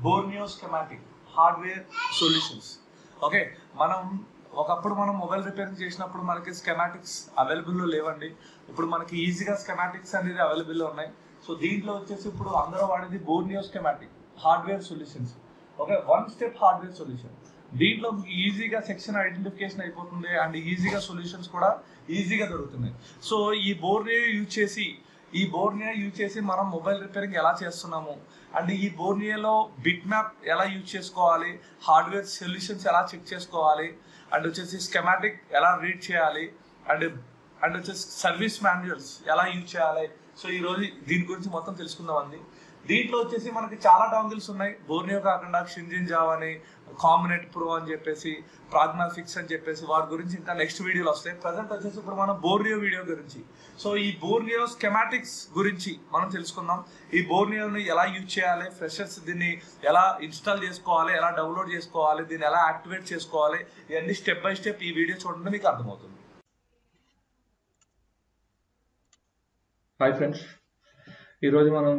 Borneo schematic hardware solutions. Okay, ఒకప్పుడు మనం mobile repairing చేసినప్పుడు మనకి స్కెమాటిక్స్ అవైలబుల్లో లేవండి. ఇప్పుడు మనకి ఈజీగా స్కెమాటిక్స్ అనేది అవైలబుల్లో ఉన్నాయి. సో దీంట్లో వచ్చేసి ఇప్పుడు అందరూ వాడేది Borneo schematic hardware solutions. Okay, 1 step hardware solution. దీంట్లో ఈజీగా సెక్షన్ ఐడెంటిఫికేషన్ అయిపోతుంది అండ్ ఈజీగా సొల్యూషన్స్ కూడా ఈజీగా దొరుకుతున్నాయి. సో ఈ బోర్నియో యూజ్ చేసి మనం మొబైల్ రిపేరింగ్ ఎలా చేస్తున్నాము అండ్ ఈ బోర్నియోలో బిట్ మ్యాప్ ఎలా యూజ్ చేసుకోవాలి, హార్డ్వేర్ సొల్యూషన్స్ ఎలా చెక్ చేసుకోవాలి అండ్ వచ్చేసి స్కెమాటిక్ ఎలా రీడ్ చేయాలి అండ్ వచ్చేసి సర్వీస్ మాన్యువల్స్ ఎలా యూజ్ చేయాలి. సో ఈరోజు దీని గురించి మొత్తం తెలుసుకుందాం అండి. దీంట్లో వచ్చేసి మనకి చాలా డాంగిల్స్ ఉన్నాయి. బోర్నియో కాకుండా షింజిన్ జావ్ అని, కాంబినేట్ ప్రో అని చెప్పేసి, ప్రాగ్మాఫిక్స్ అని చెప్పేసి వాటి గురించి ఇంకా నెక్స్ట్ వీడియోలో వస్తాయి. ప్రజెంట్ వచ్చేసి ఇప్పుడు మనం బోర్నియో వీడియో గురించి, సో ఈ బోర్నియో స్కెమాటిక్స్ గురించి మనం తెలుసుకుందాం. ఈ బోర్నియోని ఎలా యూజ్ చేయాలి, ఫ్రెషర్స్ దీన్ని ఎలా ఇన్స్టాల్ చేసుకోవాలి, ఎలా డౌన్లోడ్ చేసుకోవాలి, దీన్ని ఎలా యాక్టివేట్ చేసుకోవాలి, ఇవన్నీ స్టెప్ బై స్టెప్ ఈ వీడియో చూడండి మీకు అర్థమవుతుంది. హాయ్ ఫ్రెండ్స్, ఈరోజు మనం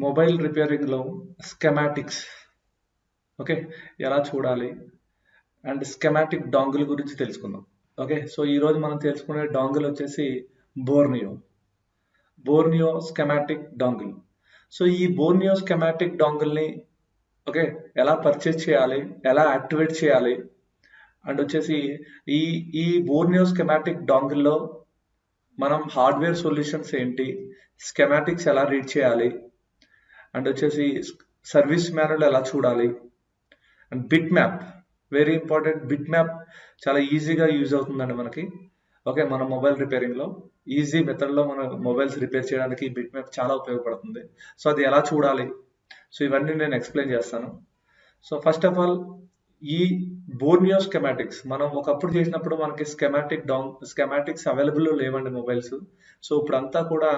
మొబైల్ రిపేరింగ్లో స్కెమాటిక్స్ ఎలా చూడాలి అండ్ స్కెమాటిక్ డాంగిల్ గురించి తెలుసుకుందాం. సో ఈరోజు మనం తెలుసుకునే డాంగిల్ వచ్చేసి బోర్నియో స్కెమాటిక్ డాంగిల్. సో ఈ బోర్నియో స్కెమాటిక్ డాంగిల్ని ఎలా పర్చేస్ చేయాలి, ఎలా యాక్టివేట్ చేయాలి అండ్ వచ్చేసి ఈ బోర్నియో స్కెమాటిక్ డాంగిల్లో మనం హార్డ్వేర్ సొల్యూషన్స్ ఏంటి, స్కెమాటిక్స్ ఎలా రీడ్ చేయాలి అండ్ వచ్చేసి సర్వీస్ మాన్యువల్ ఎలా చూడాలి and bit map, very important. Bit map చాలా ఈజీగా యూజ్ అవుతుందండి మనకి. మన మొబైల్ రిపేరింగ్లో ఈజీ మెథడ్లో మన మొబైల్స్ రిపేర్ చేయడానికి బిట్ మ్యాప్ చాలా ఉపయోగపడుతుంది. సో అది ఎలా చూడాలి, సో ఇవన్నీ నేను ఎక్స్ప్లెయిన్ చేస్తాను. సో ఫస్ట్ ఆఫ్ ఆల్ ఈ బోర్నియో స్కెమాటిక్స్ మనం ఒకప్పుడు చేసినప్పుడు మనకి స్కెమాటిక్స్ అవైలబుల్ లేవండి మొబైల్స్. సో ఇప్పుడు అంతా కూడా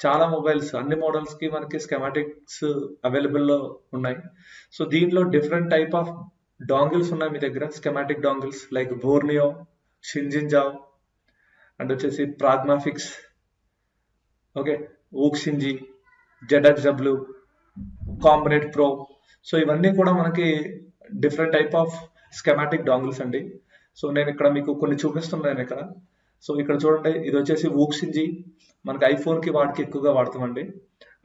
చాలా మొబైల్స్, అన్ని మోడల్స్ కి మనకి స్కెమాటిక్స్ అవైలబుల్లో ఉన్నాయి. సో దీంట్లో డిఫరెంట్ టైప్ ఆఫ్ డాంగిల్స్ ఉన్నాయి మీ దగ్గర. స్కెమాటిక్ డాంగిల్స్ లైక్ బోర్నియో, షింజిన్ జావ్ అండ్ వచ్చేసి ప్రాగ్మాఫిక్స్, ఊక్షింజీ, ZXW, కాంబినేట్ ప్రో. సో ఇవన్నీ కూడా మనకి different type of schematic dongles అండి. సో నేను ఇక్కడ మీకు కొన్ని చూపిస్తున్నాను ఇక్కడ. సో ఇక్కడ చూడండి, ఇది వచ్చేసి ఊక్షింజీ. మనకి ఐఫోన్కి వాటికి ఎక్కువగా వాడతామండి.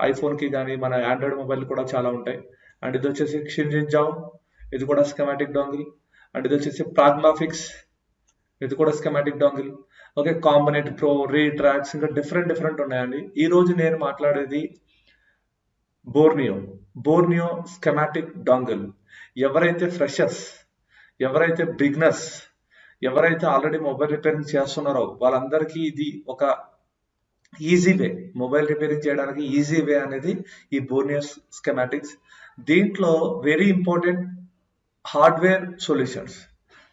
ఐఫోన్కి కానీ మన ఆండ్రాయిడ్ మొబైల్ కూడా చాలా ఉంటాయి. అండ్ ఇది వచ్చేసి షింజిన్ జావ్, ఇది కూడా స్కెమాటిక్ డాంగిల్. అండ్ ఇది వచ్చేసి ప్రాగ్మాఫిక్స్, ఇది కూడా స్కెమాటిక్ డాంగిల్. కాంబినేట్ ప్రో, రీట్రాక్స్, ఇంకా డిఫరెంట్ ఉన్నాయండి. ఈ రోజు నేను మాట్లాడేది బోర్నియో స్కెమాటిక్ డాంగిల్. ఎవరైతే ఫ్రెషర్స్, ఎవరైతే బిగినర్స్, ఎవరైతే ఆల్రెడీ మొబైల్ రిపేరింగ్ చేస్తున్నారో వాళ్ళందరికీ ఇది ఒక ఈజీ వే, మొబైల్ రిపేరింగ్ చేయడానికి ఈజీ వే అనేది ఈ బోర్నియో స్కెమాటిక్స్. దీంట్లో very important hardware solutions.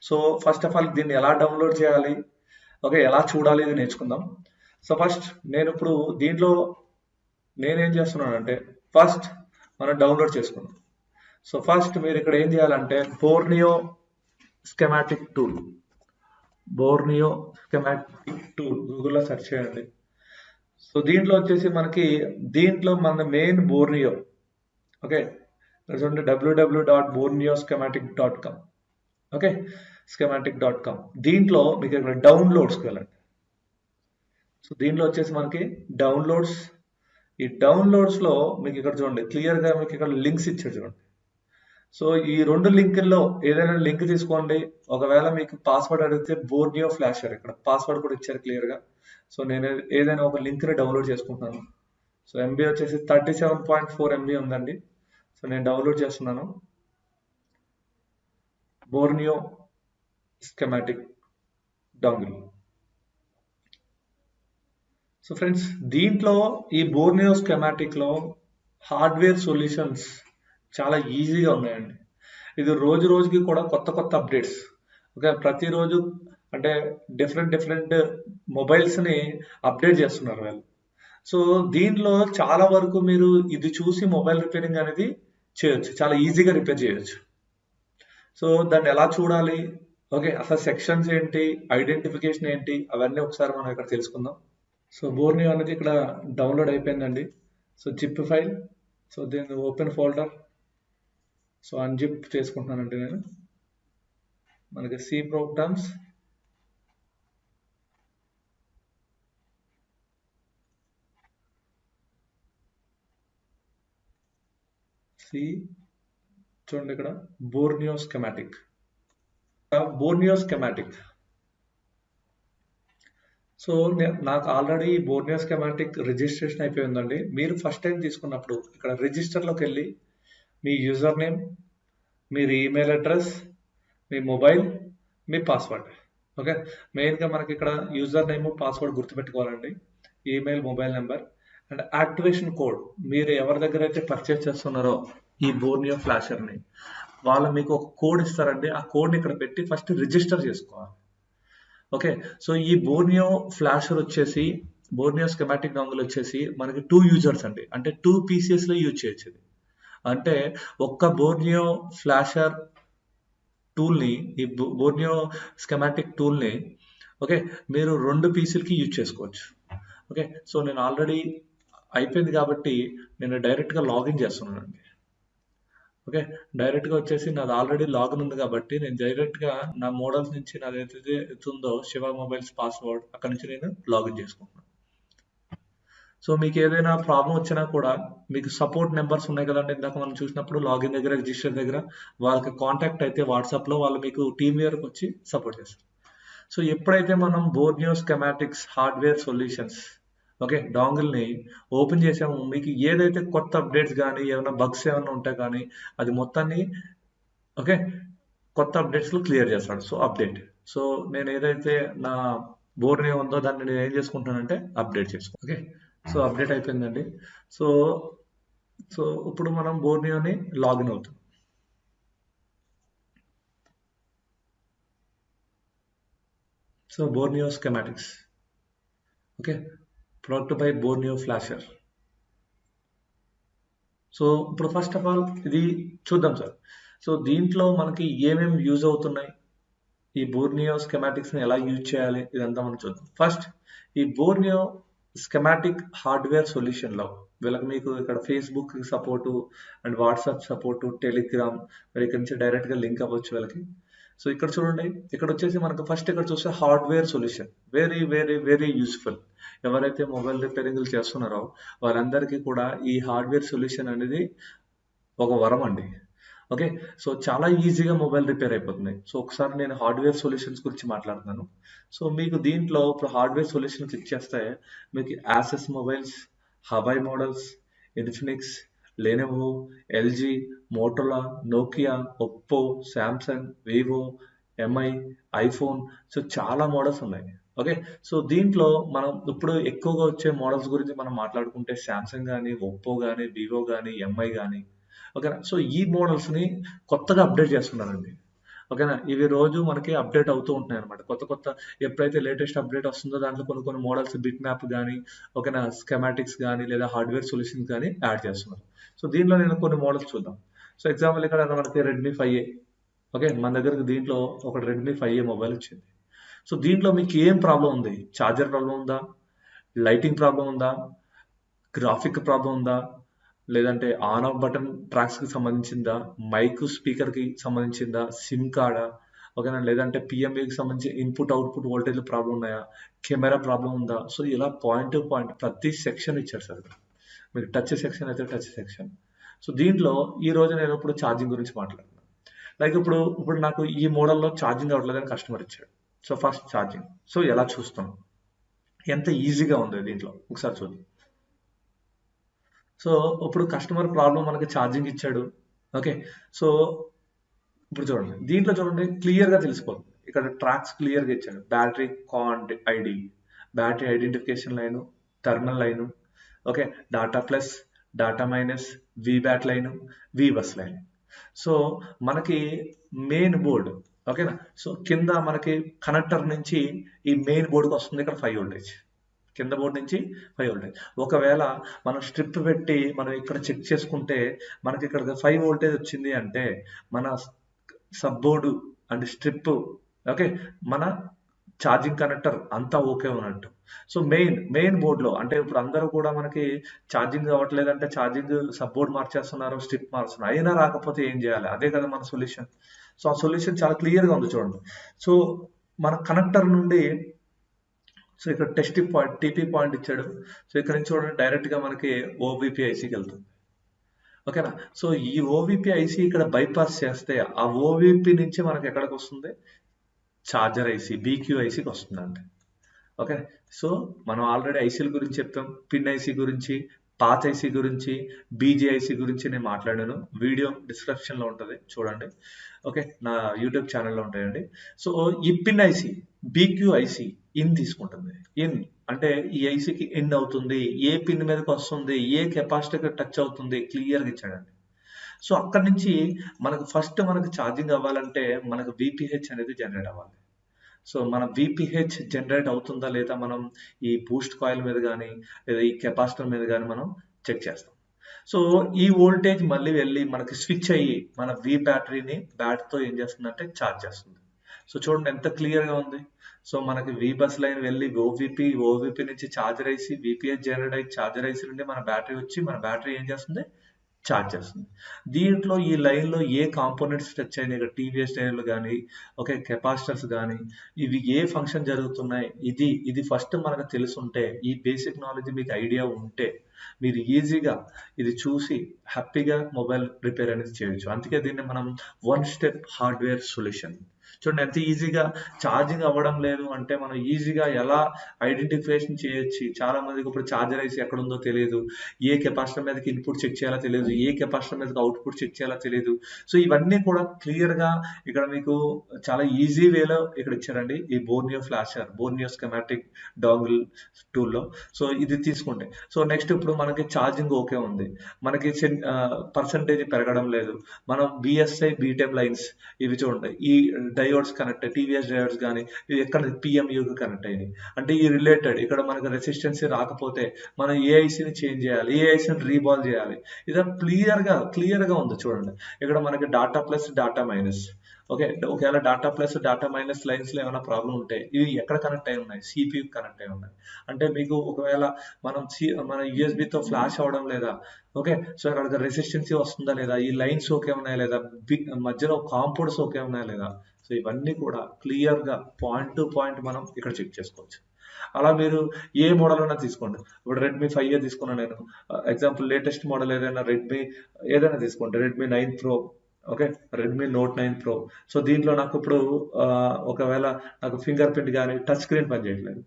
So first of all దీన్ని ఎలా డౌన్లోడ్ చేయాలి, ఎలా చూడాలి, ఇది నేర్చుకుందాం. సో ఫస్ట్ నేను ఇప్పుడు దీంట్లో నేనేం చేస్తున్నానంటే, ఫస్ట్ మనం డౌన్లోడ్ చేసుకుందాం. సో ఫస్ట్ మీరు ఇక్కడ ఏం చేయాలంటే బోర్నియో స్కెమాటిక్ టూల్ గూగుల్లో సెర్చ్ చేయండి. సో దీంట్లో వచ్చేసి మనకి మన మెయిన్ బోర్నియో www.borneoschematic.com schematic.com. దీంట్లో మీకు ఇక్కడ డౌన్లోడ్స్కి వెళ్ళండి. సో దీంట్లో వచ్చేసి మనకి డౌన్లోడ్స్. ఈ డౌన్లోడ్స్ లో మీకు ఇక్కడ చూడండి క్లియర్గా మీకు ఇక్కడ లింక్స్ ఇచ్చారు చూడండి. సో ఈ 2 లింకుల్లో ఏదైనా లింక్ తీసుకోండి. ఒకవేళ మీకు పాస్వర్డ్ అడిగితే బోర్నియో ఫ్లాషర్, ఇక్కడ పాస్వర్డ్ కూడా ఇచ్చారు క్లియర్గా. సో నేను ఏదైనా ఒక లింక్ని డౌన్లోడ్ చేసుకుంటున్నాను. సో MB వచ్చేసి 37.4 MB ఉందండి. సో నేను డౌన్లోడ్ చేస్తున్నాను Borneo schematic dongle. So friends, దీంట్లో ఈ బోర్నియో స్కెమాటిక్ లో హార్డ్వేర్ సొల్యూషన్స్ చాలా ఈజీగా ఉన్నాయండి. ఇది రోజుకి కూడా కొత్త అప్డేట్స్. ప్రతిరోజు అంటే డిఫరెంట్ మొబైల్స్ ని అప్డేట్ చేస్తున్నారు వాళ్ళు. సో దీంట్లో చాలా వరకు మీరు ఇది చూసి మొబైల్ రిపేరింగ్ అనేది చేయొచ్చు, చాలా ఈజీగా రిపేర్ చేయొచ్చు. సో దాన్ని ఎలా చూడాలి, అసలు సెక్షన్స్ ఏంటి, ఐడెంటిఫికేషన్ ఏంటి, అవన్నీ ఒకసారి మనం ఇక్కడ తెలుసుకుందాం. సో బోర్నియో అనేది ఇక్కడ డౌన్లోడ్ అయిపోయిందండి. సో జిప్ ఫైల్ సో దీన్ని ఓపెన్ ఫోల్డర్, సో అన్జిప్ చేసుకుంటున్నానంటే నేను మనకి సి ప్రోగ్రామ్స్, సి చూడండి ఇక్కడ బోర్నియో స్కెమాటిక్. సో నాకు ఆల్రెడీ బోర్నియో స్కెమాటిక్ రిజిస్ట్రేషన్ అయిపోయిందండి. మీరు ఫస్ట్ టైం తీసుకున్నప్పుడు ఇక్కడ రిజిస్టర్లోకి వెళ్ళి మీ యూజర్ నేమ్, మీ ఈమెయిల్ అడ్రస్, మీ మొబైల్, మీ పాస్వర్డ్. ఓకే, మెయిన్గా మనకి ఇక్కడ యూజర్ నేమ్, పాస్వర్డ్ గుర్తుపెట్టుకోవాలండి, email, mobile number and activation code. మీరు ఎవరి దగ్గర అయితే పర్చేస్ చేస్తున్నారో ఈ బోర్నియో ఫ్లాషర్ని, వాళ్ళు మీకు ఒక కోడ్ ఇస్తారండి. ఆ కోడ్ని ఇక్కడ పెట్టి ఫస్ట్ రిజిస్టర్ చేసుకోవాలి. ఓకే, సో ఈ బోర్నియో ఫ్లాషర్ వచ్చేసి, బోర్నియో స్కెమాటిక్ డాంగిల్ వచ్చేసి మనకి 2 యూజర్స్ అండి, అంటే 2 పీసీఎస్లో యూజ్ చేయొచ్చు. అంటే ఒక్క బోర్నియో ఫ్లాషర్ టూల్ని, ఈ బోర్నియో స్కెమాటిక్ టూల్ని ఓకే మీరు 2 పీసీలకి యూజ్ చేసుకోవచ్చు. ఓకే, సో నేను ఆల్రెడీ అయిపోయింది కాబట్టి నేను డైరెక్ట్గా లాగిన్ చేస్తున్నానండి. ఓకే, డైరెక్ట్గా వచ్చేసి నాది ఆల్రెడీ లాగిన్ ఉంది కాబట్టి నేను డైరెక్ట్గా నా మోడల్స్ నుంచి నాది ఏదైతే ఉందో శివ మొబైల్స్ పాస్వర్డ్, అక్కడ నుంచి నేను లాగిన్ చేసుకుంటున్నాను. సో మీకు ఏదైనా ప్రాబ్లం వచ్చినా కూడా మీకు సపోర్ట్ నెంబర్స్ ఉన్నాయి కదండి, ఇందాక మనం చూసినప్పుడు లాగిన్ దగ్గర, రిజిస్టర్ దగ్గర, వాళ్ళకి కాంటాక్ట్ అయితే వాట్సాప్లో వాళ్ళు మీకు టీమ్ వేర్కి వచ్చి సపోర్ట్ చేస్తారు. సో ఎప్పుడైతే మనం Borneo schematics hardware solutions okay డాంగిల్ని ఓపెన్ చేసాము, మీకు ఏదైతే కొత్త అప్డేట్స్ కానీ ఏమైనా బగ్స్ ఏమైనా ఉంటాయి కానీ అది మొత్తాన్ని ఓకే కొత్త అప్డేట్స్లో క్లియర్ చేస్తాడు. సో అప్డేట్, సో నేను ఏదైతే నా బోర్నియో ఉందో దాన్ని నేను ఏం చేసుకుంటానంటే అప్డేట్ చేసుకో. ఓకే, సో అప్డేట్ అయిపోయిందండి. సో సో ఇప్పుడు మనం బోర్నియోని లాగిన్ అవుతాం. So Borneo schematics okay product by Borneo flasher. So ఇప్పుడు ఫస్ట్ ఆఫ్ ఆల్ ఇది చూద్దాం సార్. సో దీంట్లో మనకి ఏమేమి యూజ్ అవుతున్నాయి, ఈ బోర్నియో స్కెమాటిక్స్ని ఎలా యూజ్ చేయాలి, ఇదంతా మనం చూద్దాం. ఫస్ట్ ఈ బోర్నియో స్కెమాటిక్ హార్డ్వేర్ సొల్యూషన్లో వీళ్ళకి మీకు ఇక్కడ Facebook support and WhatsApp support, Telegram, మరి ఇక్కడ నుంచి డైరెక్ట్గా లింక్ అవ్వచ్చు వీళ్ళకి. సో ఇక్కడ చూడండి, ఇక్కడ వచ్చేసి మనకు ఫస్ట్ ఇక్కడ చూస్తే hardware solution very very very useful. ఎవరైతే మొబైల్ రిపేరింగ్లు చేస్తున్నారో వాళ్ళందరికీ కూడా ఈ హార్డ్వేర్ సొల్యూషన్ అనేది ఒక వరం అండి. ఓకే, సో చాలా ఈజీగా మొబైల్ రిపేర్ అయిపోతుంది. సో ఒకసారి నేను హార్డ్వేర్ సొల్యూషన్స్ గురించి మాట్లాడుతున్నాను. సో మీకు దీంట్లో ఇప్పుడు హార్డ్వేర్ సొల్యూషన్ క్లిక్ చేస్తే మీకు Asus mobiles, Huawei models, Infinix, Lenovo, LG, Motorola, Nokia, Oppo, Samsung, Vivo, Mi, iPhone, so చాలా మోడల్స్ ఉన్నాయి. ఓకే, సో దీంట్లో మనం ఇప్పుడు ఎక్కువగా వచ్చే మోడల్స్ గురించి మనం మాట్లాడుకుంటే శాంసంగ్ కానీ, ఒప్పో కానీ, వివో కానీ, ఎంఐ కానీ, ఓకేనా. సో ఈ మోడల్స్ని కొత్తగా అప్డేట్ చేస్తున్నారండి. ఓకేనా, ఇవి రోజు మనకి అప్డేట్ అవుతూ ఉంటున్నాయి అనమాట. కొత్త ఎప్పుడైతే లేటెస్ట్ అప్డేట్ వస్తుందో దాంట్లో కొన్ని మోడల్స్, బిట్ మ్యాప్ కానీ, ఓకేనా, స్కెమాటిక్స్ కానీ లేదా హార్డ్వేర్ సొల్యూషన్స్ కానీ యాడ్ చేస్తున్నారు. సో దీంట్లో నేను కొన్ని మోడల్స్ చూద్దాం. సో ఎగ్జాంపుల్ ఇక్కడ మనకి రెడ్మీ 5A. ఓకే, మన దగ్గరకు దీంట్లో ఒక రెడ్మీ 5A మొబైల్ వచ్చింది. సో దీంట్లో మీకు ఏం ప్రాబ్లం ఉంది, ఛార్జర్ ప్రాబ్లం ఉందా, లైటింగ్ ప్రాబ్లం ఉందా, గ్రాఫిక్ ప్రాబ్లం ఉందా, లేదంటే ఆన్ ఆఫ్ బటన్ ట్రాక్స్కి సంబంధించిందా, మైక్ స్పీకర్కి సంబంధించిందా, సిమ్ కార్డా, ఓకేనా, లేదంటే పిఎంఏకి సంబంధించి ఇన్పుట్ అవుట్పుట్ వోల్టేజ్ ప్రాబ్లం ఉన్నాయా, కెమెరా ప్రాబ్లం ఉందా. సో ఇలా పాయింట్ టు పాయింట్ ప్రతి సెక్షన్ ఇచ్చారు సార్. మీకు టచ్ సెక్షన్ అయితే టచ్ సెక్షన్. సో దీంట్లో ఈ రోజు నేను ఇప్పుడు ఛార్జింగ్ గురించి మాట్లాడుతున్నాను. లైక్ ఇప్పుడు నాకు ఈ మోడల్లో ఛార్జింగ్ అవ్వట్లేదని కస్టమర్ ఇచ్చాడు. సో ఫస్ట్ ఛార్జింగ్, సో ఎలా చూస్తాం, ఎంత ఈజీగా ఉంది దీంట్లో ఒకసారి చూద్దాం. సో ఇప్పుడు కస్టమర్ ప్రాబ్లం మనకి ఛార్జింగ్ ఇచ్చాడు. ఓకే, సో ఇప్పుడు చూడండి, దీంట్లో చూడండి క్లియర్గా తెలిసిపోతుంది. ఇక్కడ ట్రాక్స్ క్లియర్గా ఇచ్చాడు, battery ID, battery identification line, thermal line, okay, data plus, data minus, VBAT line, VBUS line. So మనకి మెయిన్ బోర్డు ఓకేనా. సో కింద మనకి కనెక్టర్ నుంచి ఈ మెయిన్ బోర్డుకి వస్తుంది ఇక్కడ 5 వోల్టేజ్, కింద బోర్డు నుంచి 5 వోల్టేజ్. ఒకవేళ మనం స్ట్రిప్ పెట్టి మనం ఇక్కడ చెక్ చేసుకుంటే మనకి ఇక్కడ 5 వోల్టేజ్ వచ్చింది అంటే మన sub board and strip okay మన ఛార్జింగ్ కనెక్టర్ అంతా ఓకే ఉన్నట్టు. సో మెయిన్ బోర్డ్లో అంటే ఇప్పుడు అందరూ కూడా మనకి ఛార్జింగ్ అవ్వట్లేదంటే ఛార్జింగ్ సబ్ బోర్డ్ మార్చేస్తున్నారు, స్ట్రిప్ మారుస్తున్నారు, అయినా రాకపోతే ఏం చేయాలి? అదే కదా మన సొల్యూషన్. సో ఆ సొల్యూషన్ చాలా క్లియర్గా ఉంది చూడండి. సో మన కనెక్టర్ నుండి సో ఇక్కడ టెస్ట్ పాయింట్ టీపీ పాయింట్ ఇచ్చాడు. సో ఇక్కడ నుంచి చూడండి డైరెక్ట్గా మనకి ఓబీపీ ఐసీకి వెళ్తుంది. ఓకేనా? సో ఈ ఓవిపి ఐసీ ఇక్కడ బైపాస్ చేస్తే ఆ ఓవిపి నుంచి మనకి ఎక్కడికి వస్తుంది? చార్జర్ ఐసీ బీక్యూ ఐసీకి వస్తుందండి. ఓకే, సో మనం ఆల్రెడీ ఐసీల గురించి చెప్తాం, పిన్ ఐసీ గురించి, పాత్ ఐసీ గురించి, బీజేఐసీ గురించి నేను మాట్లాడాను. వీడియో డిస్క్రిప్షన్లో ఉంటుంది చూడండి. ఓకే, నా యూట్యూబ్ ఛానల్లో ఉంటాయండి. సో ఈ pin IC BQ IC in తీసుకుంటుంది. ఇన్ అంటే ఈ ఐసీకి ఇన్ అవుతుంది, ఏ పిన్ మీదకి వస్తుంది, ఏ కెపాసిటీకి టచ్ అవుతుంది క్లియర్గా ఇచ్చాడండి. సో అక్కడి నుంచి మనకు ఫస్ట్ మనకు ఛార్జింగ్ అవ్వాలంటే మనకు విపిహెచ్ అనేది జనరేట్ అవ్వాలి. సో మన విపిహెచ్ జనరేట్ అవుతుందా లేదా మనం ఈ బూస్ట్ కాయిల్ మీద కానీ లేదా ఈ కెపాసిటర్ మీద కానీ మనం చెక్ చేస్తాం. సో ఈ వోల్టేజ్ మళ్ళీ వెళ్ళి మనకి స్విచ్ అయ్యి మన వి బ్యాటరీని బ్యాటరీతో ఏం చేస్తుందంటే ఛార్జ్ చేస్తుంది. సో చూడండి ఎంత క్లియర్గా ఉంది. సో మనకి వి బస్ లైన్ వెళ్ళి ఓవిపి నుంచి ఛార్జర్ ఐసి విపిహెచ్ జనరేట్ అయ్యి ఛార్జర్ ఐసి నుండి మన బ్యాటరీ వచ్చి మన బ్యాటరీ ఏం చేస్తుంది? ఛార్జ్ చేస్తుంది. దీంట్లో ఈ లైన్లో ఏ కాంపోనెంట్స్ టచ్ అయినాయి, ఇక్కడ టీవీఎస్ టైర్లు కానీ ఓకే కెపాసిటర్స్ కానీ ఇవి ఏ ఫంక్షన్ జరుగుతున్నాయి, ఇది ఫస్ట్ మనకు తెలుసుంటే, ఈ బేసిక్ నాలెడ్జ్ మీకు ఐడియా ఉంటే మీరు ఈజీగా ఇది చూసి హ్యాపీగా మొబైల్ రిపేర్ అనేది చేయొచ్చు. అందుకే దీన్ని మనం వన్ స్టెప్ హార్డ్వేర్ సొల్యూషన్. చూడండి ఎంత ఈజీగా ఛార్జింగ్ అవ్వడం లేదు అంటే మనం ఈజీగా ఎలా ఐడెంటిఫికేషన్ చేయొచ్చు. చాలా మందికి ఇప్పుడు ఛార్జర్ ఐసి ఎక్కడ ఉందో తెలియదు, ఏ కెపాసిటర్ మీదకి ఇన్పుట్ చెక్ చేయాలో తెలియదు, ఏ కెపాసిటర్ మీదకి అవుట్పుట్ చెక్ చేయాలో తెలియదు. సో ఇవన్నీ కూడా క్లియర్గా ఇక్కడ మీకు చాలా ఈజీ వేలో ఇక్కడ ఇచ్చారండి. ఈ Borneo flasher, Borneo schematic dongle టూల్లో. సో ఇది తీసుకుంటే సో నెక్స్ట్ ఇప్పుడు మనకి ఛార్జింగ్ ఓకే ఉంది, మనకి పర్సంటేజ్ పెరగడం లేదు, మనం బిఎస్ఐ బీటెమ్ లైన్స్ ఇవి చూడండి, ఈ డయోడ్స్ కనెక్ట్ టీవీఎస్ డయోడ్స్ కానీ ఇవి ఎక్కడ పిఎంయూకి కనెక్ట్ అయినాయి అంటే ఈ రిలేటెడ్ ఇక్కడ మనకు రెసిస్టెన్సీ రాకపోతే మనం ఏ ఐసీని చేంజ్ చేయాలి, ఏ ఐసీని రీబాల్ చేయాలి, ఇది క్లియర్గా ఉంది చూడండి. ఇక్కడ మనకి data plus data minus. Okay, ఒకవేళ డాటా ప్లస్ డాటా మైనస్ లైన్స్లో ఏమైనా ప్రాబ్లం ఉంటే ఇవి ఎక్కడ కనెక్ట్ అయి ఉన్నాయి? సిపియూ కనెక్ట్ అయి ఉన్నాయి. అంటే మీకు ఒకవేళ మన యూఎస్బితో ఫ్లాష్ అవ్వడం లేదా, ఓకే, సో అక్కడ రెసిస్టెన్సీ వస్తుందా లేదా, ఈ లైన్స్ ఓకే ఉన్నాయా లేదా, మధ్యలో కాంపౌండ్స్ ఓకే ఉన్నాయా లేదా, సో ఇవన్నీ కూడా క్లియర్గా పాయింట్ టు పాయింట్ మనం ఇక్కడ చెక్ చేసుకోవచ్చు. అలా మీరు ఏ మోడల్ అయినా తీసుకోండి. ఇప్పుడు రెడ్మీ 5 తీసుకున్నాను నేను ఎగ్జాంపుల్, లేటెస్ట్ మోడల్ ఏదైనా రెడ్మీ ఏదైనా తీసుకోండి, Redmi 9 pro, okay, Redmi note 9 pro. So దీంట్లో నాకు ఇప్పుడు ఒకవేళ నాకు ఫింగర్ ప్రింట్ కానీ టచ్ స్క్రీన్ పనిచేయట్లేదు.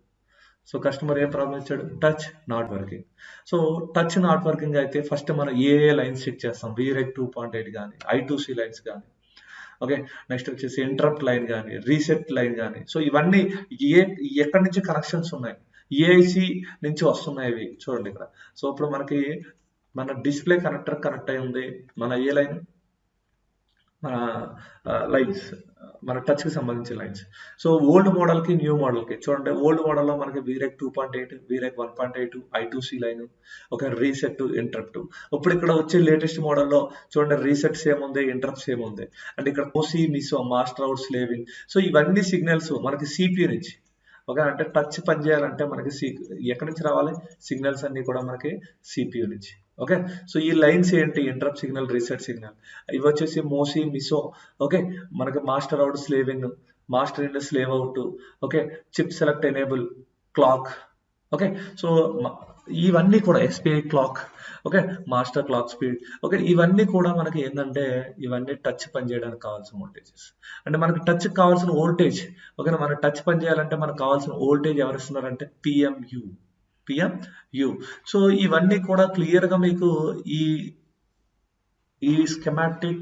సో కస్టమర్ ఏం ప్రాబ్లం ఇచ్చాడు? Touch not working. So touch not working అయితే ఫస్ట్ మనం ఏ లైన్స్ చెక్ చేస్తాం, VREC 2.8 కానీ I2C లైన్స్ కానీ, ఓకే, నెక్స్ట్ వచ్చేసి ఇంటరప్ట్ లైన్ కానీ రీసెట్ లైన్ కానీ. సో ఇవన్నీ ఎక్కడి నుంచి కనెక్షన్స్ ఉన్నాయి, ఏఐసి నుంచి వస్తున్నాయి ఇవి చూడండి ఇక్కడ. సో ఇప్పుడు మనకి మన డిస్ప్లే కనెక్టర్ కనెక్ట్ అయి ఉంది, మన ఏ లైన్, మన లైన్స్, మన టచ్కి సంబంధించిన లైన్స్. సో ఓల్డ్ మోడల్కి న్యూ మోడల్కి చూడండి, ఓల్డ్ మోడల్లో మనకి VREC 2.8 VREC 1.8 I2C లైన్, ఒక రీసెట్ ఇంటరప్ట్. ఇప్పుడు ఇక్కడ వచ్చే లేటెస్ట్ మోడల్లో చూడండి రీసెట్ సేమ్ ఉంది, ఇంటరప్ట్ సేమ్ ఉంది, అంటే ఇక్కడ ఓసీ MISO master out slave in. So ఇవన్నీ సిగ్నల్స్ మనకి సిపియూ నుంచి, ఓకే, అంటే టచ్ పని చేయాలంటే మనకి ఎక్కడి నుంచి రావాలి? సిగ్నల్స్ అన్ని కూడా మనకి సిపియూ నుంచి. ఓకే, సో ఈ లైన్స్ ఏంటి? Interrupt signal, reset signal. ఇవి వచ్చేసి మోసీ మిసో, ఓకే, మనకి master out slave in, master in slave out, okay, chip select enable, clock, okay. So ఇవన్నీ కూడా SPI clock, okay, master clock speed, okay, ఇవన్నీ కూడా మనకి ఏంటంటే ఇవన్నీ టచ్ పనిచేయడానికి కావాల్సిన వోల్టేజెస్. అంటే మనకి టచ్ కావాల్సిన వోల్టేజ్, ఓకేనా, మనకి టచ్ పనిచేయాలంటే మనకు కావాల్సిన వోల్టేజ్ ఎవరు ఇస్తున్నారంటే పిఎంయు. సో ఇవన్నీ కూడా క్లియర్గా మీకు ఈ స్కెమాటిక్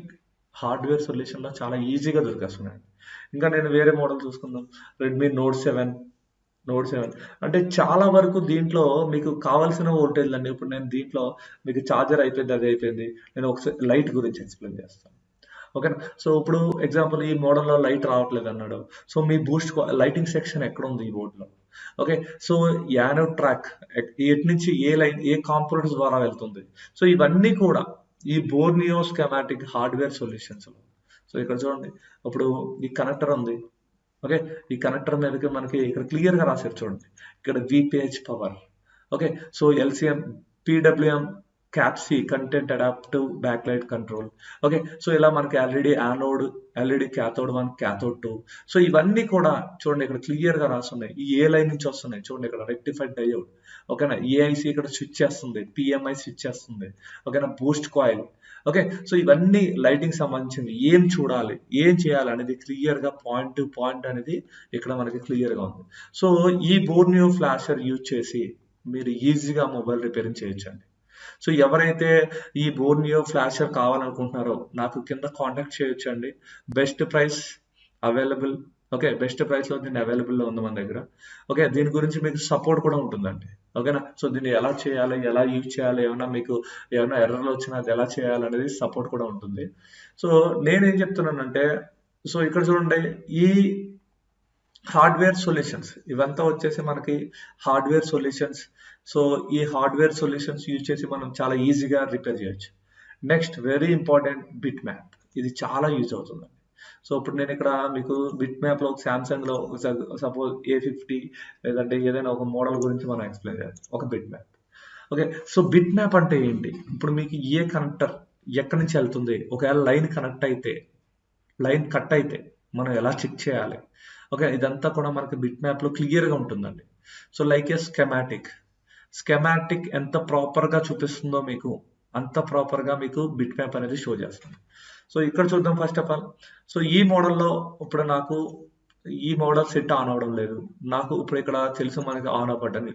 హార్డ్వేర్ సొల్యూషన్లో చాలా ఈజీగా దొరికేస్తున్నాయి. ఇంకా నేను వేరే మోడల్ చూసుకుందాం, రెడ్మీ నోట్ 7 అంటే చాలా వరకు దీంట్లో మీకు కావాల్సిన వోల్టేజ్లు అన్నీ. ఇప్పుడు నేను దీంట్లో మీకు ఛార్జర్ అయిపోయింది, అది అయిపోయింది, నేను ఒకసారి లైట్ గురించి ఎక్స్ప్లెయిన్ చేస్తాను, ఓకేనా. సో ఇప్పుడు ఎగ్జాంపుల్ ఈ మోడల్లో లైట్ రావట్లేదు అన్నాడు. సో మీ బూస్ట్ లైటింగ్ సెక్షన్ ఎక్కడ ఉంది ఈ బోర్డులో, ఓకే. సో యానోడ్ ట్రాక్ ఎటు నుంచి ఏ లైన్ ఏ కాంపోనెంట్స్ ద్వారా వెళ్తుంది. సో ఇవన్నీ కూడా ఈ Borneo schematic hardware solutions. So ఇక్కడ చూడండి, ఇప్పుడు ఈ కనెక్టర్ ఉంది, ఓకే, ఈ కనెక్టర్ మీదకి మనకి ఇక్కడ క్లియర్ గా రాశారు చూడండి, ఇక్కడ VPH power. Okay, so LCM, PWM, CABC, content adaptive backlight control. Okay, so ఇలా మనకి LED anode, LED cathode 1, cathode 2. So ఇవన్నీ కూడా చూడండి ఇక్కడ క్లియర్ గా రాస్తున్నాయి. ఈ ఏ లైన్ నుంచి వస్తున్నాయి చూడండి, ఇక్కడ రెక్టిఫైడ్ డయోడ్. ఓకేనా, ఏఐసి ఇక్కడ స్విచ్ చేస్తుంది, పిఎంఐ స్విచ్ చేస్తుంది. ఓకేనా, బూస్ట్ కాయిల్. ఓకే, సో ఇవన్నీ లైటింగ్ సంబంధించింది. ఏం చూడాలి, ఏం చేయాలి అనేది క్లియర్ గా పాయింట్ టు పాయింట్ అనేది ఇక్కడ మనకి క్లియర్ గా ఉంది. సో ఈ బోర్నియో ఫ్లాషర్ యూజ్ చేసి మీరు ఈజీగా మొబైల్ రిపేరింగ్ చేయొచ్చండి. సో ఎవరైతే ఈ బోర్నియో ఫ్లాషర్ కావాలనుకుంటున్నారో నాకు కింద కాంటాక్ట్ చేయొచ్చు అండి. Best price available. Okay, best price లో దీన్ని అవైలబుల్ లో ఉంది మన దగ్గర. ఓకే, దీని గురించి మీకు సపోర్ట్ కూడా ఉంటుందండి. ఓకేనా, సో దీన్ని ఎలా చేయాలి, ఎలా యూజ్ చేయాలి, ఏమైనా ఎర్రర్లు వచ్చినా అది ఎలా చేయాలి అనేది సపోర్ట్ కూడా ఉంటుంది. సో నేనేం చెప్తున్నానంటే, సో ఇక్కడ చూడండి, ఈ హార్డ్వేర్ సొల్యూషన్స్ ఇవంతా వచ్చేసి మనకి హార్డ్వేర్ సొల్యూషన్స్. సో ఈ హార్డ్వేర్ సొల్యూషన్స్ యూజ్ చేసి మనం చాలా ఈజీగా రిపేర్ చేయొచ్చు. Next very important, bit map. ఇది చాలా యూజ్ అవుతుంది. సో ఇప్పుడు నేను ఇక్కడ మీకు బిట్ మ్యాప్ లో సామ్సంగ్ లో సపోజ్ A50 లేదంటే ఏదైనా ఒక మోడల్ గురించి మనం ఎక్స్ప్లెయిన్ చేయాలి, ఒక bit map. Okay, so bit map అంటే ఏంటి? ఇప్పుడు మీకు ఏ కనెక్టర్ ఎక్కడి నుంచి వెళ్తుంది, ఒకవేళ లైన్ కనెక్ట్ అయితే, లైన్ కట్ అయితే మనం ఎలా చెక్ చేయాలి. ఓకే, ఇదంతా కూడా మనకి బిట్ మ్యాప్ లో క్లియర్ గా ఉంటుందండి. సో లైక్ ఏ స్కెమాటిక్ ఎంత ప్రాపర్ గా చూపిస్తుందో మీకు, అంత ప్రాపర్ గా మీకు బిట్ మ్యాప్ అనేది షో చేస్తుంది. సో ఇక్కడ చూద్దాం ఫస్ట్ ఆఫ్ ఆల్. సో ఈ మోడల్లో ఇప్పుడు నాకు ఈ మోడల్ సెట్ ఆన్ అవడం లేదు. నాకు ఇప్పుడు ఇక్కడ తెలుసు మనకి on off button.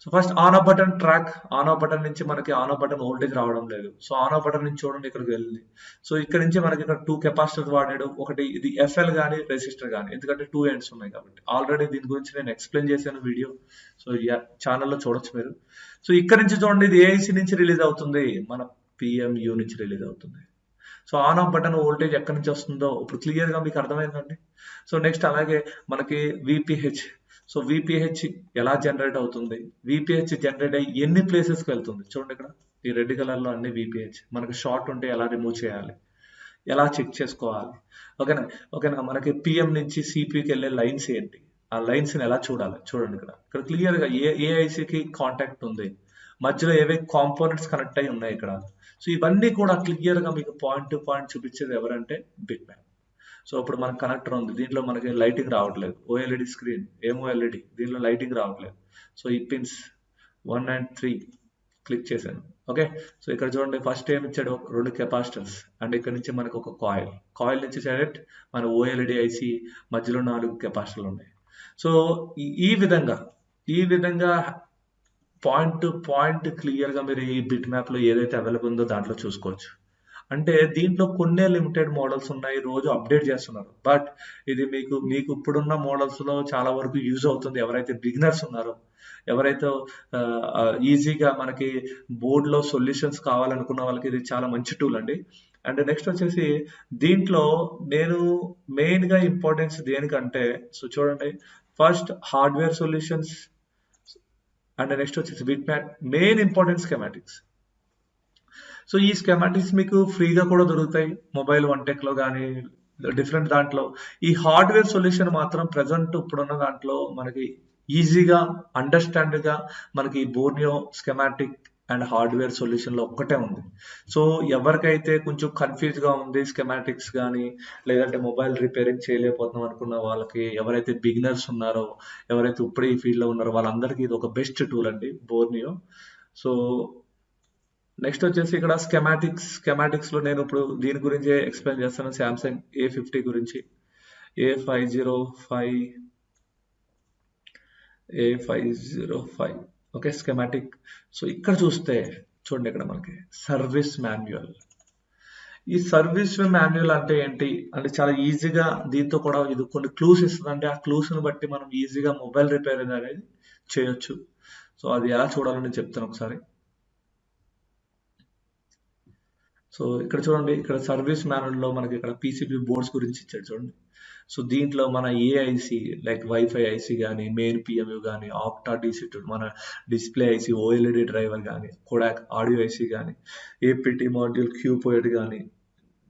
So first on off button track, on off button నుంచి మనకి ఆన్ ఆఫ్ బటన్ వోల్టేజ్ రావడం లేదు. సో ఆన్ ఆఫ్ బటన్ నుంచి చూడండి ఇక్కడికి వెళ్ళింది. సో ఇక్కడ నుంచి మనకి ఇక్కడ 2 కెపాసిటర్ వాడాడు, ఒకటి ఇది ఎఫ్ఎల్ కానీ రెసిస్టర్ కానీ, ఎందుకంటే 2 ఎండ్స్ ఉన్నాయి కాబట్టి. ఆల్రెడీ దీని గురించి నేను ఎక్స్ప్లెయిన్ చేశాను వీడియో, సో ఛానల్లో చూడొచ్చు మీరు. సో ఇక్కడ నుంచి చూడండి, ఇది ఏఐసి నుంచి రిలీజ్ అవుతుంది, మన పిఎంయు నుంచి రిలీజ్ అవుతుంది. So on off button voltage ఎక్కడి నుంచి వస్తుందో ఇప్పుడు క్లియర్ గా మీకు అర్థమైందండి. సో నెక్స్ట్ అలాగే మనకి విపిహెచ్. సో విపిహెచ్ ఎలా జనరేట్ అవుతుంది, విపిహెచ్ జనరేట్ అయ్యి ఎన్ని ప్లేసెస్కి వెళ్తుంది చూడండి, ఇక్కడ ఈ రెడ్ కలర్ లో అన్ని విపిహెచ్. మనకి షార్ట్ ఉంటే ఎలా రిమూవ్ చేయాలి, ఎలా చెక్ చేసుకోవాలి. ఓకేనా, ఓకేనా, మనకి పిఎం నుంచి సిపికి వెళ్ళే లైన్స్ ఏంటి, ఆ లైన్స్ ని ఎలా చూడాలి చూడండి. ఇక్కడ క్లియర్ గా ఏ ఐసికి కాంటాక్ట్ ఉంది, మధ్యలో ఏవే కాంపోనెంట్స్ కనెక్ట్ అయి ఉన్నాయి ఇక్కడ. సో ఇవన్నీ కూడా క్లియర్ గా మీకు పాయింట్ టు పాయింట్ చూపించేది ఎవరంటే బిట్ మ్యాప్. సో ఇప్పుడు మనకు కనెక్టర్ ఉంది, దీంట్లో మనకి లైటింగ్ రావట్లేదు, ఓఎల్ఈడి స్క్రీన్, ఏమో ఎల్ఈడి, దీంట్లో లైటింగ్ రావట్లేదు. సో ఈ పిన్స్ 1 and 3 క్లిక్ చేశాను. ఓకే, సో ఇక్కడ చూడండి ఫస్ట్ ఏం ఇచ్చాడు, 2 కెపాసిటర్స్ అండ్ ఇక్కడ నుంచి మనకు ఒక కాయిల్ నుంచి డైరెక్ట్ మన ఓఎల్ఈడి ఐసి మధ్యలో 4 కెపాసిటర్లు ఉన్నాయి. సో ఈ విధంగా పాయింట్ టు పాయింట్ క్లియర్ గా మీరు ఈ బిట్ మ్యాప్ లో ఏదైతే అవైలబుల్ ఉందో దాంట్లో చూసుకోవచ్చు. అంటే దీంట్లో కొన్నే లిమిటెడ్ మోడల్స్ ఉన్నాయి, రోజు అప్డేట్ చేస్తున్నారు. బట్ ఇది మీకు ఇప్పుడున్న మోడల్స్ లో చాలా వరకు యూజ్ అవుతుంది. ఎవరైతే బిగినర్స్ ఉన్నారో, ఎవరైతే ఈజీగా మనకి బోర్డ్ లో సొల్యూషన్స్ కావాలనుకున్న వాళ్ళకి ఇది చాలా మంచి టూల్ అండి. అండ్ నెక్స్ట్ వచ్చేసి దీంట్లో నేను మెయిన్ గా ఇంపార్టెన్స్ దేనికంటే, సో చూడండి first hardware solutions and next వచ్చేసి bit map, main important schematics. So ఈ స్కెమాటిక్స్ మీకు ఫ్రీగా కూడా దొరుకుతాయి మొబైల్ వన్టెక్ లో కానీ డిఫరెంట్ దాంట్లో. ఈ హార్డ్వేర్ సొల్యూషన్ మాత్రం ప్రెసెంట్ ఇప్పుడున్న దాంట్లో మనకి ఈజీగా అండర్స్టాండ్ గా మనకి Borneo schematic and hardware solution లో ఒక్కటే ఉంది. సో ఎవరికైతే కొంచెం కన్ఫ్యూజ్ గా ఉంది స్కెమాటిక్స్ కానీ, లేదంటే మొబైల్ రిపేరింగ్ చేయలేకపోతున్నాం అనుకున్న వాళ్ళకి, ఎవరైతే బిగినర్స్ ఉన్నారో, ఎవరైతే ఇప్పుడే ఈ ఫీల్డ్ లో ఉన్నారో వాళ్ళందరికీ ఇది ఒక బెస్ట్ టూల్ అండి బోర్నియో. సో నెక్స్ట్ వచ్చేసి ఇక్కడ స్కెమాటిక్స్ లో నేను ఇప్పుడు దీని గురించి ఎక్స్ప్లెయిన్ చేస్తాను, సామ్సంగ్ A50 గురించి. A505 okay, schematic. సో ఇక్కడ చూస్తే చూడండి, ఇక్కడ మనకి సర్వీస్ మాన్యువల్. ఈ సర్వీస్ మాన్యువల్ అంటే ఏంటి అంటే చాలా ఈజీగా దీంతో కూడా ఇది కొన్ని క్లూస్ ఇస్తుంది. అంటే ఆ క్లూస్ ని బట్టి మనం ఈజీగా మొబైల్ రిపేరింగ్ అనేది చేయొచ్చు. సో అది ఎలా చూడాలని చెప్తాను ఒకసారి. సో ఇక్కడ చూడండి, ఇక్కడ సర్వీస్ మాన్యువల్ లో మనకి ఇక్కడ పీసీబీ బోర్డ్స్ గురించి ఇచ్చాడు చూడండి. సో దీంట్లో మన ఏఐసి లైక్ వైఫై ఐసి కానీ, మెయిన్ పిఎంయు కానీ, ఆప్టా DC2 మన డిస్ప్లే ఐసి, ఓఎల్ఈడి డ్రైవర్ కానీ, కోడాక్ ఆడియో ఐసి కానీ, ఏపీటీ మాడ్యూల్, క్యూపోయిట్ కానీ,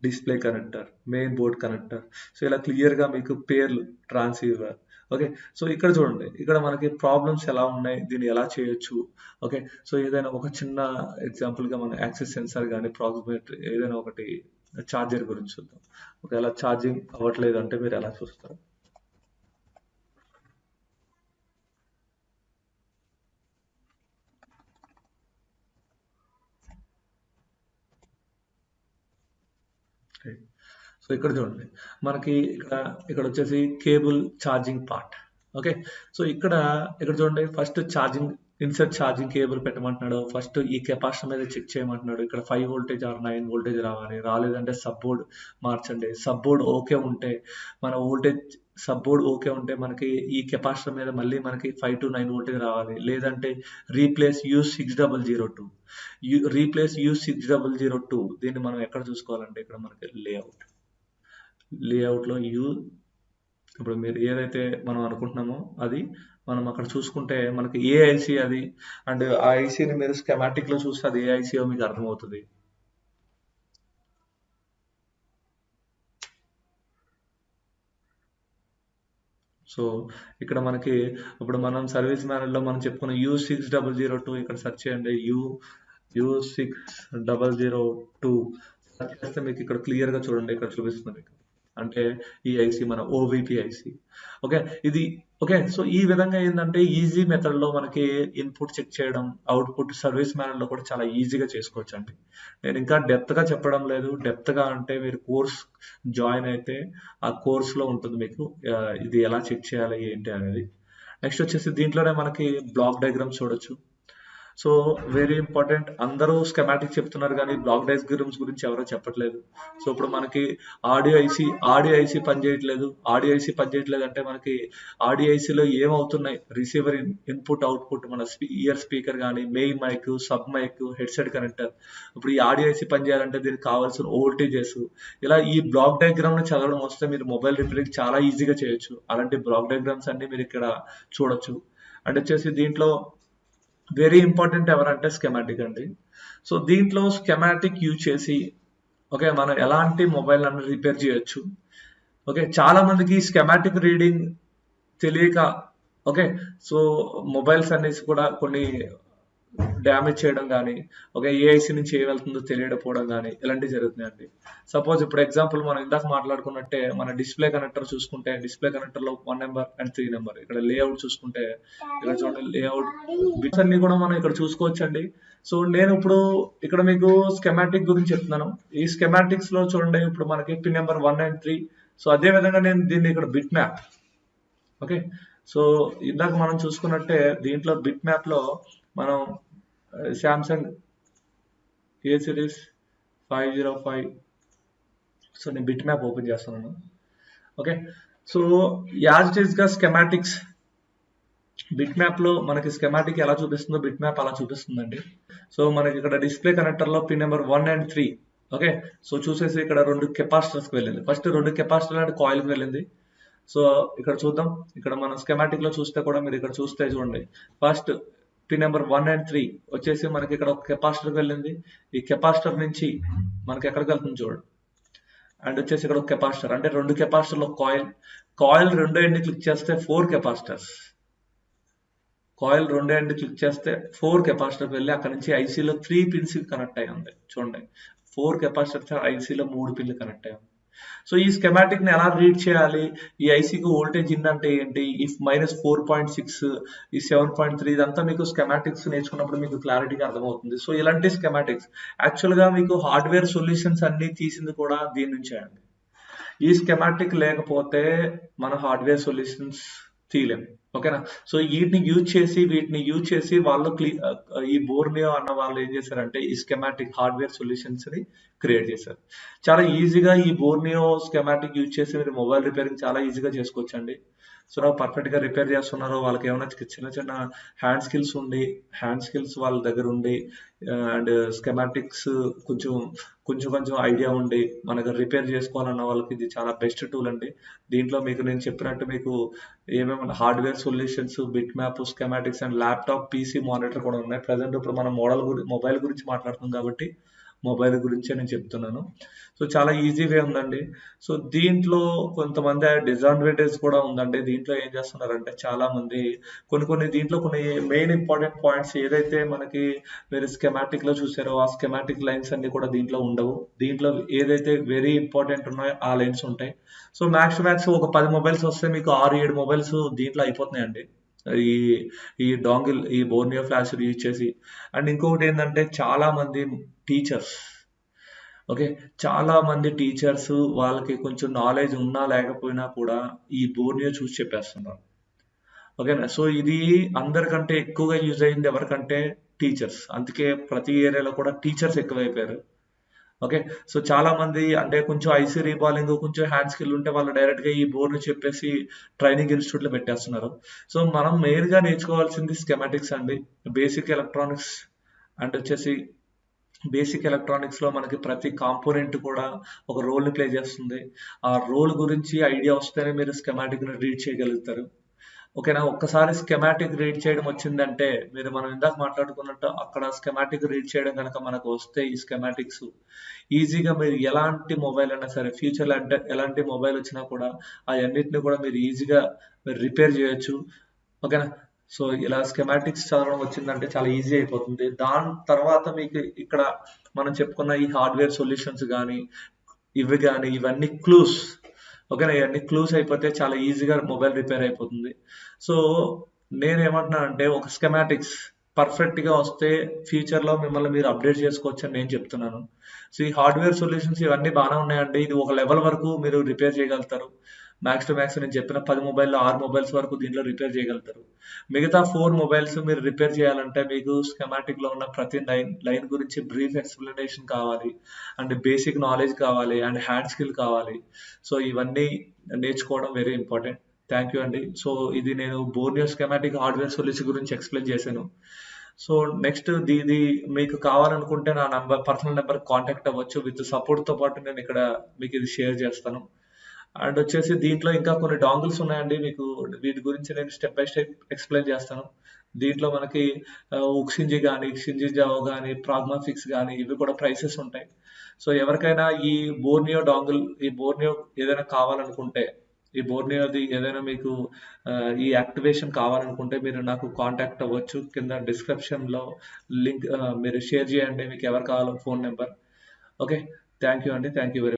display connector, main board connector. So ఇలా క్లియర్గా మీకు పేర్లు, ట్రాన్స్సీవర్. ఓకే, సో ఇక్కడ చూడండి, ఇక్కడ మనకి ప్రాబ్లమ్స్ ఎలా ఉన్నాయి, దీన్ని ఎలా చేయొచ్చు. ఓకే, సో ఏదైనా ఒక చిన్న ఎగ్జాంపుల్గా మన యాక్సెస్ సెన్సార్ కానీ ప్రాక్సిమేట్ ఏదైనా ఒకటి ఛార్జర్ గురించి చూద్దాం. ఒకవేళ ఛార్జింగ్ అవ్వట్లేదు అంటే మీరు ఎలా చూస్తారు? సో ఇక్కడ చూడండి, మనకి ఇక్కడ వచ్చేసి cable charging part. Okay, so ఇక్కడ చూడండి, first charging insert charging cable పెట్టమంటున్నాడు. ఫస్ట్ ఈ కెపాసిటర్ మీద చెక్ చేయమంటున్నాడు. ఇక్కడ 5 వోల్టేజ్ ఆర్ 9 వోల్టేజ్ రావాలి. రాలేదంటే సబ్ బోర్డ్ మార్చండి. సబ్ బోర్డ్ ఓకే ఉంటే మన వోల్టేజ్ సబ్ బోర్డ్ ఓకే ఉంటే మనకి ఈ కెపాసిటర్ మీద మళ్ళీ మనకి 5 to 9 వోల్టేజ్ రావాలి. లేదంటే రీప్లేస్ U6002 రీప్లేస్ U6002 దీన్ని మనం ఎక్కడ చూసుకోవాలంటే ఇక్కడ మనకి లేఅవుట్లో ఇప్పుడు మీరు ఏదైతే మనం అనుకుంటున్నామో అది మనం అక్కడ చూసుకుంటే మనకి ఏ ఐసీ అది, అండ్ ఆ ఐసీని మీరు స్కెమాటిక్ లో చూస్తే అది ఏ ఐసీఓ మీకు అర్థమవుతుంది. సో ఇక్కడ మనకి ఇప్పుడు మనం సర్వీస్ మాన్యువల్లో మనం చెప్పుకున్న U6002 ఇక్కడ సెర్చ్ చేయండి. U6002 సెర్చ్ చేస్తే మీకు ఇక్కడ క్లియర్ గా చూడండి, ఇక్కడ చూపిస్తుంది మీకు. అంటే ఈ ఐసీ మన ఓవిపి ఐసీ. ఓకే, సో ఈ విధంగా ఏంటంటే ఈజీ మెథడ్ లో మనకి ఇన్పుట్ చెక్ చేయడం, అవుట్పుట్ సర్వీస్ మాన్యువల్ లో కూడా చాలా ఈజీగా చేసుకోవచ్చు అండి. నేను ఇంకా డెప్త్ గా చెప్పడం లేదు. డెప్త్ గా అంటే మీరు కోర్స్ జాయిన్ అయితే ఆ కోర్స్ లో ఉంటుంది మీకు ఇది ఎలా చెక్ చేయాలి ఏంటి అనేది. నెక్స్ట్ వచ్చేసి దీంట్లోనే మనకి బ్లాక్ డయాగ్రామ్స్ చూడొచ్చు. సో వెరీ ఇంపార్టెంట్, అందరూ స్కెమాటిక్ చెప్తున్నారు కానీ బ్లాక్ డయాగ్రామ్స్ గురించి ఎవరో చెప్పట్లేదు. సో ఇప్పుడు మనకి ఆడియో ఐసీ పనిచేయట్లేదు. ఆడియో ఐసీ పనిచేయట్లేదు అంటే మనకి ఆడియో ఐసీలో ఏమవుతున్నాయి, రిసీవర్ ఇన్పుట్ అవుట్పుట్, మన ఇయర్ స్పీకర్ కానీ, main mic, sub mic, headset connector. ఇప్పుడు ఈ ఆడియో ఐసీ పనిచేయాలంటే దీనికి కావాల్సిన వోల్టేజెస్, ఇలా ఈ బ్లాక్ డయాగ్రామ్ ని చదవడం వస్తే మీరు మొబైల్ రిపేరింగ్ చాలా ఈజీగా చేయొచ్చు. అలాంటి బ్లాక్ డయాగ్రామ్స్ అన్ని మీరు ఇక్కడ చూడొచ్చు. అండ్ వచ్చేసి దీంట్లో వెరీ ఇంపార్టెంట్ ఎవరంటే స్కెమాటిక్ అండి. సో దీంట్లో స్కెమాటిక్ యూజ్ చేసి ఓకే మనం ఎలాంటి మొబైల్ అన్ని రిపేర్ చేయొచ్చు. ఓకే, చాలా మందికి స్కెమాటిక్ రీడింగ్ తెలియక ఓకే సో మొబైల్స్ అనేసి కూడా కొన్ని డ్యామేజ్ చేయడం కానీ, ఓకే ఏఐసి నుంచి ఏ వెళ్తుందో తెలియకపోవడం కానీ ఇలాంటివి జరుగుతున్నాయండి. సపోజ్ ఇప్పుడు ఎగ్జాంపుల్ మనం ఇందాక మాట్లాడుకున్నట్టే మన డిస్ప్లే కనెక్టర్ చూసుకుంటే, డిస్ప్లే కనెక్టర్ లో 1 నెంబర్ అండ్ 3 నెంబర్. ఇక్కడ లేఅవుట్ చూసుకుంటే ఇక్కడ చూడండి, లేఅవుట్ బిట్స్ అన్ని కూడా మనం ఇక్కడ చూసుకోవచ్చు అండి. సో నేను ఇప్పుడు ఇక్కడ మీకు స్కెమాటిక్ గురించి చెప్తున్నాను. ఈ స్కెమాటిక్స్ లో చూడండి, ఇప్పుడు మనకి పిన్ నెంబర్ 1 and 3. సో అదే విధంగా నేను దీన్ని ఇక్కడ బిట్ మ్యాప్. ఓకే, సో ఇందాక మనం చూసుకున్నట్టే దీంట్లో బిట్ మ్యాప్ లో మనం శాంసంగ్ ఏ సిరీస్ 505. సో నేను బిట్ మ్యాప్ ఓపెన్ చేస్తున్నాను. Okay, so as it is గా స్కెమాటిక్స్ బిట్ మ్యాప్ లో మనకి స్కెమాటిక్ ఎలా చూపిస్తుందో బిట్ మ్యాప్ అలా చూపిస్తుందండి. సో మనకి ఇక్కడ డిస్ప్లే కనెక్టర్ లో pin number 1 and 3. Okay, so చూసేసి ఇక్కడ 2 కెపాసిటర్స్ కి వెళ్ళింది. ఫస్ట్ 2 కెపాసిటర్ అండ్ కాయిల్ కి వెళ్ళింది. సో ఇక్కడ చూద్దాం, ఇక్కడ మనం స్కెమాటిక్ లో చూస్తే కూడా మీరు ఇక్కడ చూస్తే చూడండి, ఫస్ట్ పిన్ నెంబర్ 1 and 3 వచ్చేసి మనకి ఇక్కడ ఒక కెపాసిటర్ వెళ్ళింది. ఈ కెపాసిటర్ నుంచి మనకి ఎక్కడికి వెళ్తుంది చూడండి, అండ్ వచ్చేసి ఇక్కడ ఒక కెపాసిటర్, అంటే 2 కెపాసిటర్లు కాయిల్ 2 ఎండ్ క్లిక్ చేస్తే 4 కెపాసిటర్స్. కాయిల్ 2 ఎండ్ క్లిక్ చేస్తే 4 కెపాసిటర్ వెళ్ళి అక్కడ నుంచి ఐసీలో 3 పిన్స్ కనెక్ట్ అయ్యి ఉంది. చూడండి, 4 కెపాసిటర్ ఐసీలో 3 పిన్లు కనెక్ట్ అయ్యి ఉంది. సో ఈ స్కెమాటిక్ ని ఎలా రీడ్ చేయాలి, ఈ ఐసీకి వోల్టేజ్ ఇన్ అంటే ఏంటి, ఇఫ్ -4.6 ఈ 7.3 ఇదంతా మీకు స్కెమాటిక్స్ నేర్చుకున్నప్పుడు మీకు క్లారిటీగా అర్థమవుతుంది. సో ఇలాంటి స్కెమాటిక్స్ యాక్చువల్ గా మీకు హార్డ్వేర్ సొల్యూషన్స్ అన్ని తీసింది కూడా దీని నుంచే అండి. ఈ స్కెమాటిక్ లేకపోతే మన హార్డ్వేర్ సొల్యూషన్స్ తీయలేం. ఓకేనా, సో వీటిని యూజ్ చేసి వాళ్ళు ఈ బోర్నియో అన్న వాళ్ళు ఏం చేశారంటే ఈ స్కెమాటిక్ హార్డ్వేర్ సొల్యూషన్స్ ని క్రియేట్ చేశారు. చాలా ఈజీగా ఈ బోర్నియో స్కెమాటిక్ యూజ్ చేసి మీరు మొబైల్ రిపేరింగ్ చాలా ఈజీగా చేసుకోవచ్చు అండి. సో పర్ఫెక్ట్ గా రిపేర్ చేస్తున్నారు, వాళ్ళకి ఏమైనా చిన్న హ్యాండ్ స్కిల్స్ వాళ్ళ దగ్గర ఉండి అండ్ స్కెమాటిక్స్ కొంచెం ఐడియా ఉండి మనకు రిపేర్ చేసుకోవాలన్న వాళ్ళకి ఇది చాలా బెస్ట్ టూల్ అండి. దీంట్లో మీకు నేను చెప్పినట్టు మీకు ఏమేమి hardware solutions, bit map, schematics and laptop, PC, monitor కూడా ఉన్నాయి. ప్రజెంట్ ఇప్పుడు మనం మొబైల్ గురించి మాట్లాడుతున్నాం కాబట్టి మొబైల్ గురించే నేను చెప్తున్నాను. సో చాలా ఈజీ వే ఉందండి. సో దీంట్లో కొంతమంది డిసడ్వాంటేజ్ కూడా ఉందండి. దీంట్లో ఏం చేస్తున్నారంటే చాలామంది దీంట్లో కొన్ని మెయిన్ ఇంపార్టెంట్ పాయింట్స్ ఏదైతే మనకి మీరు స్కెమాటిక్‌లో చూసారో ఆ స్కెమాటిక్ లైన్స్ అన్నీ కూడా దీంట్లో ఉండవు. దీంట్లో ఏదైతే వెరీ ఇంపార్టెంట్ ఉన్నాయో ఆ లైన్స్ ఉంటాయి. సో మ్యాక్స్ ఒక 10 మొబైల్స్ వస్తే మీకు 6, 7 మొబైల్స్ దీంట్లో అయిపోతున్నాయండి. ఈ ఈ డాంగిల్ ఈ బోర్నియో ఫ్లాష్ యూజ్ చేసి. అండ్ ఇంకొకటి ఏంటంటే చాలా మంది టీచర్స్ ఓకే. చాలా మంది టీచర్స్ వాళ్ళకి కొంచెం నాలెడ్జ్ ఉన్నా లేకపోయినా కూడా ఈ బోర్నియో చూసి చెప్పేస్తున్నారు. ఓకేనా. సో ఇది అందరికంటే ఎక్కువగా యూజ్ అయింది ఎవరికంటే టీచర్స్. అందుకే ప్రతి ఏరియాలో కూడా టీచర్స్ ఎక్కువైపోయారు. ఓకే. సో చాలా మంది అంటే కొంచెం ఐసీ రీబాలింగ్, కొంచెం హ్యాండ్ స్కిల్ ఉంటే వాళ్ళు డైరెక్ట్‌గా ఈ బోర్డ్‌ని చెప్పేసి ట్రైనింగ్ ఇన్‌స్టిట్యూట్‌లో పెట్టేస్తున్నారు. సో మనం మెయిన్‌గా నేర్చుకోవాల్సింది స్కెమాటిక్స్ అండి. బేసిక్ ఎలక్ట్రానిక్స్ అండ్ వచ్చేసి బేసిక్ ఎలక్ట్రానిక్స్‌లో మనకి ప్రతి కాంపోనెంట్ కూడా ఒక రోల్‌ని ప్లే చేస్తుంది. ఆ రోల్ గురించి ఐడియా వస్తేనే మీరు స్కెమాటిక్‌ని రీడ్ చేయగలుగుతారు. ఓకేనా. ఒక్కసారి స్కెమాటిక్ రీడ్ చేయడం వచ్చిందంటే మనం ఇందాక మాట్లాడుకున్నట్టు అక్కడ స్కెమాటిక్ రీడ్ చేయడం గనక మనకు వస్తే ఈ స్కెమాటిక్స్ ఈజీగా మీరు ఎలాంటి మొబైల్ అయినా సరే ఫ్యూచర్‌లో అంటే ఎలాంటి మొబైల్ వచ్చినా కూడా అయన్నిటిని కూడా మీరు ఈజీగా రిపేర్ చేయొచ్చు. ఓకేనా. సో ఇలా స్కెమాటిక్స్ చదవడం వచ్చిందంటే చాలా ఈజీ అయిపోతుంది. దాని తర్వాత మీకు ఇక్కడ మనం చెప్పుకున్న ఈ హార్డ్‌వేర్ సొల్యూషన్స్ గానీ, ఇవి గానీ ఇవన్నీ క్లూస్. ఓకేనా. ఇవన్నీ క్లూస్ అయిపోతే చాలా ఈజీగా మొబైల్ రిపేర్ అయిపోతుంది. సో నేనేమంటున్నానంటే ఒక స్కెమాటిక్స్ పర్ఫెక్ట్‌గా వస్తే ఫ్యూచర్‌లో మిమ్మల్ని మీరు అప్‌డేట్ చేసుకోవచ్చని నేను చెప్తున్నాను. సో ఈ హార్డ్‌వేర్ సొల్యూషన్స్ ఇవన్నీ బానే ఉన్నాయండి. ఇది ఒక లెవెల్ వరకు మీరు రిపేర్ చేయగలుగుతారు. మ్యాక్స్ టు మ్యాక్స్ నేను చెప్పిన 10 మొబైల్‌లో 6 మొబైల్స్ వరకు దీంట్లో రిపేర్ చేయగలుగుతారు. మిగతా 4 మొబైల్స్ మీరు రిపేర్ చేయాలంటే మీకు స్కెమాటిక్‌లో ఉన్న ప్రతి లైన్ గురించి బ్రీఫ్ ఎక్స్‌ప్లనేషన్ కావాలి. అండ్ బేసిక్ నాలెడ్జ్ కావాలి. అండ్ హ్యాండ్ స్కిల్ కావాలి. సో ఇవన్నీ నేర్చుకోవడం వెరీ ఇంపార్టెంట్. థ్యాంక్ యూ అండి. సో ఇది నేను బోర్నియో స్కెమాటిక్ హార్డ్‌వేర్ సొల్యూషన్ గురించి ఎక్స్‌ప్లెయిన్ చేశాను. సో నెక్స్ట్ ఇది మీకు కావాలనుకుంటే నా పర్సనల్ నంబర్‌కి కాంటాక్ట్ అవ్వచ్చు. విత్ సపోర్ట్‌తో పాటు నేను ఇక్కడ మీకు ఇది షేర్ చేస్తాను. అండ్ వచ్చేసి దీంట్లో ఇంకా కొన్ని డాంగిల్స్ ఉన్నాయండి. మీకు వీటి గురించి నేను స్టెప్ బై స్టెప్ ఎక్స్‌ప్లెయిన్ చేస్తాను. దీంట్లో మనకి ఉక్సింజి గానీ, షింజి జావో గానీ, ప్రాగ్మాఫిక్స్ గానీ ఇవి కూడా ప్రైసెస్ ఉంటాయి. సో ఎవరికైనా ఈ బోర్నియో ఏదైనా కావాలనుకుంటే, ఈ బోర్నియోది ఏదైనా మీకు ఈ యాక్టివేషన్ కావాలనుకుంటే మీరు నాకు కాంటాక్ట్ అవ్వచ్చు. కింద డిస్క్రిప్షన్‌లో లింక్ మీరు షేర్ చేయండి. మీకు ఎవరు కావాలో phone number. Okay. Thank you అండి. Thank you very